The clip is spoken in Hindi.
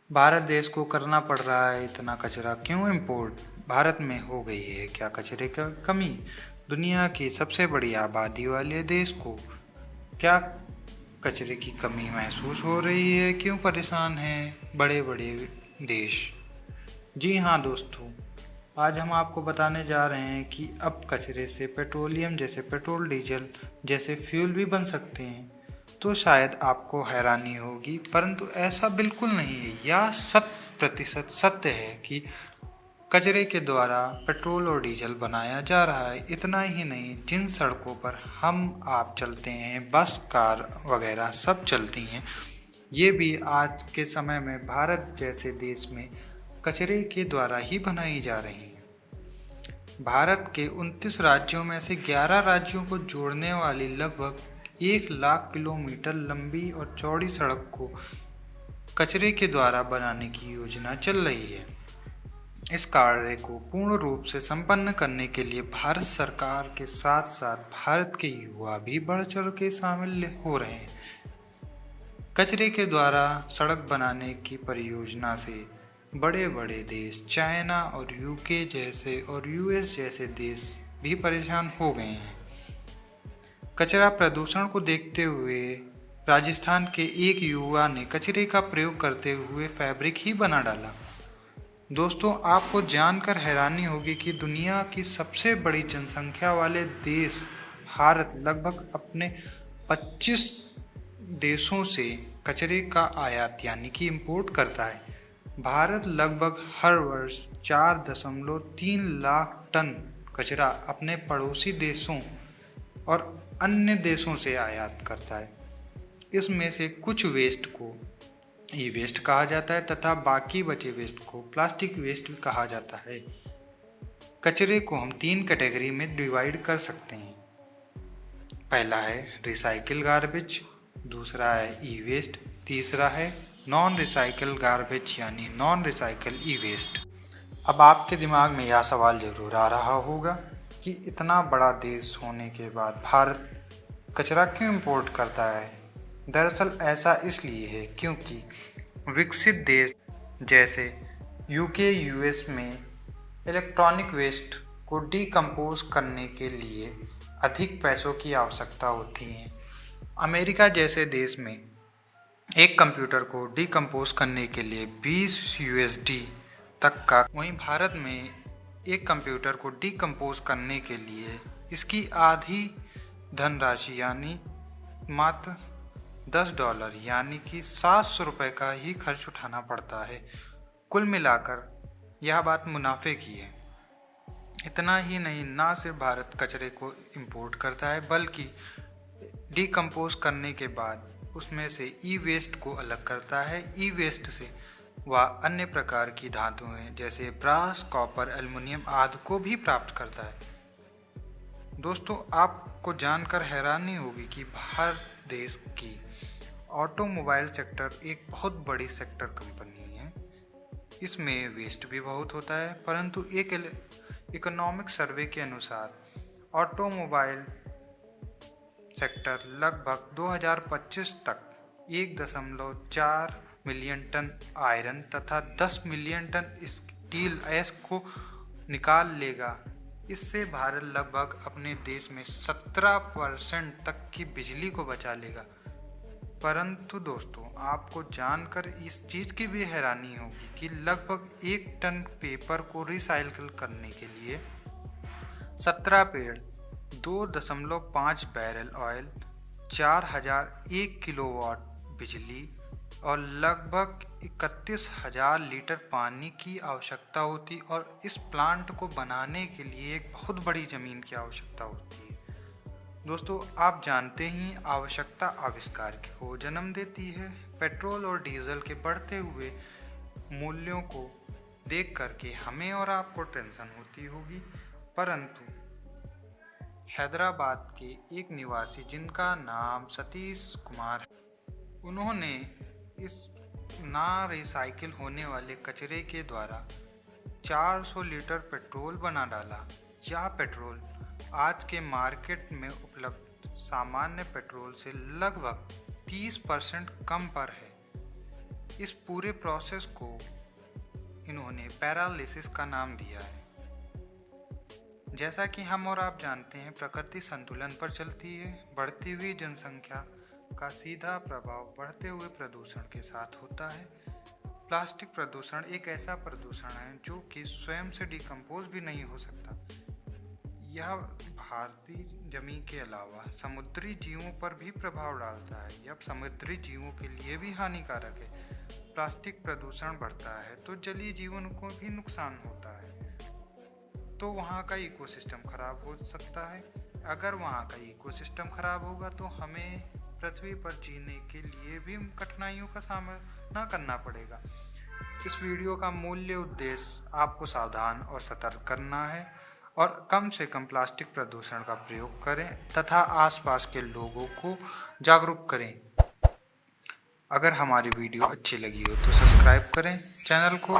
भारत देश को करना पड़ रहा है इतना कचरा क्यों इंपोर्ट? भारत में हो गई है क्या कचरे की कमी? दुनिया की सबसे बड़ी आबादी वाले देश को क्या कचरे की कमी महसूस हो रही है? क्यों परेशान हैं बड़े बड़े देश? जी हाँ दोस्तों, आज हम आपको बताने जा रहे हैं कि अब कचरे से पेट्रोलियम जैसे पेट्रोल डीजल जैसे फ्यूल भी बन सकते हैं। तो शायद आपको हैरानी होगी, परंतु ऐसा बिल्कुल नहीं है। यह 100% सत्य है कि कचरे के द्वारा पेट्रोल और डीजल बनाया जा रहा है। इतना ही नहीं, जिन सड़कों पर हम आप चलते हैं, बस कार वगैरह सब चलती हैं, ये भी आज के समय में भारत जैसे देश में कचरे के द्वारा ही बनाई जा रही हैं। भारत के 29 राज्यों में से 11 राज्यों को जोड़ने वाली लगभग 1 लाख किलोमीटर लंबी और चौड़ी सड़क को कचरे के द्वारा बनाने की योजना चल रही है। इस कार्य को पूर्ण रूप से संपन्न करने के लिए भारत सरकार के साथ साथ भारत के युवा भी बढ़ चढ़ के शामिल हो रहे हैं। कचरे के द्वारा सड़क बनाने की परियोजना से बड़े बड़े देश चाइना और यूके जैसे और यूएस जैसे देश भी परेशान हो गए हैं। कचरा प्रदूषण को देखते हुए राजस्थान के एक युवा ने कचरे का प्रयोग करते हुए फैब्रिक ही बना डाला। दोस्तों, आपको जानकर हैरानी होगी कि दुनिया की सबसे बड़ी जनसंख्या वाले देश भारत लगभग अपने 25 देशों से कचरे का आयात यानी कि इंपोर्ट करता है। भारत लगभग हर वर्ष 4.3 लाख टन कचरा अपने पड़ोसी देशों और अन्य देशों से आयात करता है। इसमें से कुछ वेस्ट को ई वेस्ट कहा जाता है तथा बाकी बचे वेस्ट को प्लास्टिक वेस्ट कहा जाता है। कचरे को हम 3 कैटेगरी में डिवाइड कर सकते हैं। पहला है रिसाइकिल गार्बेज, दूसरा है ई वेस्ट, तीसरा है नॉन रिसाइकिल गार्बेज यानी नॉन रिसाइकिल ई वेस्ट। अब आपके दिमाग में यह सवाल जरूर आ रहा होगा कि इतना बड़ा देश होने के बाद भारत कचरा क्यों इंपोर्ट करता है? दरअसल ऐसा इसलिए है क्योंकि विकसित देश जैसे यूके यूएस में इलेक्ट्रॉनिक वेस्ट को डीकम्पोज करने के लिए अधिक पैसों की आवश्यकता होती है। अमेरिका जैसे देश में एक कंप्यूटर को डीकम्पोज करने के लिए 20 यूएसडी तक का, वहीं भारत में एक कंप्यूटर को डीकम्पोज करने के लिए इसकी आधी धनराशि यानी मात्र $10 यानी कि $700 का ही खर्च उठाना पड़ता है। कुल मिलाकर यह बात मुनाफे की है। इतना ही नहीं, ना सिर्फ भारत कचरे को इंपोर्ट करता है बल्कि डीकम्पोज करने के बाद उसमें से ई वेस्ट को अलग करता है। ई वेस्ट से वह अन्य प्रकार की धातुएं जैसे ब्रास, कॉपर, एल्युमिनियम आदि को भी प्राप्त करता है। दोस्तों, आपको जानकर हैरानी होगी कि भारत देश की ऑटोमोबाइल सेक्टर एक बहुत बड़ी सेक्टर कंपनी है। इसमें वेस्ट भी बहुत होता है, परंतु एक इकोनॉमिक सर्वे के अनुसार ऑटोमोबाइल सेक्टर लगभग 2025 तक 1.4 मिलियन टन आयरन तथा 10 मिलियन टन स्टील ऐश को निकाल लेगा। इससे भारत लगभग अपने देश में 17% तक की बिजली को बचा लेगा। परंतु दोस्तों, आपको जानकर इस चीज़ की भी हैरानी होगी कि लगभग 1 टन पेपर को रिसाइकिल करने के लिए 17 पेड़, 2.5 बैरल ऑयल, 4001 किलोवाट बिजली और लगभग 31,000 लीटर पानी की आवश्यकता होती, और इस प्लांट को बनाने के लिए एक बहुत बड़ी ज़मीन की आवश्यकता होती है। दोस्तों, आप जानते ही आवश्यकता आविष्कार को जन्म देती है। पेट्रोल और डीजल के बढ़ते हुए मूल्यों को देख करके हमें और आपको टेंशन होती होगी, परंतु हैदराबाद के एक निवासी जिनका नाम सतीश कुमार है, उन्होंने इस ना रिसाइकिल होने वाले कचरे के द्वारा 400 लीटर पेट्रोल बना डाला। यह पेट्रोल आज के मार्केट में उपलब्ध सामान्य पेट्रोल से लगभग 30% कम पर है। इस पूरे प्रोसेस को इन्होंने पैरालिसिस का नाम दिया है। जैसा कि हम और आप जानते हैं, प्रकृति संतुलन पर चलती है। बढ़ती हुई जनसंख्या का सीधा प्रभाव बढ़ते हुए प्रदूषण के साथ होता है। प्लास्टिक प्रदूषण एक ऐसा प्रदूषण है जो कि स्वयं से डिकम्पोज भी नहीं हो सकता। यह भारतीय जमीन के अलावा समुद्री जीवों पर भी प्रभाव डालता है। यह समुद्री जीवों के लिए भी हानिकारक है। प्लास्टिक प्रदूषण बढ़ता है तो जलीय जीवन को भी नुकसान होता है, तो वहाँ का इकोसिस्टम खराब हो सकता है। अगर वहाँ का इकोसिस्टम खराब होगा तो हमें पृथ्वी पर जीने के लिए भी कठिनाइयों का सामना करना पड़ेगा। इस वीडियो का मूल्य उद्देश्य आपको सावधान और सतर्क करना है और कम से कम प्लास्टिक प्रदूषण का प्रयोग करें तथा आसपास के लोगों को जागरूक करें। अगर हमारी वीडियो अच्छी लगी हो तो सब्सक्राइब करें चैनल को।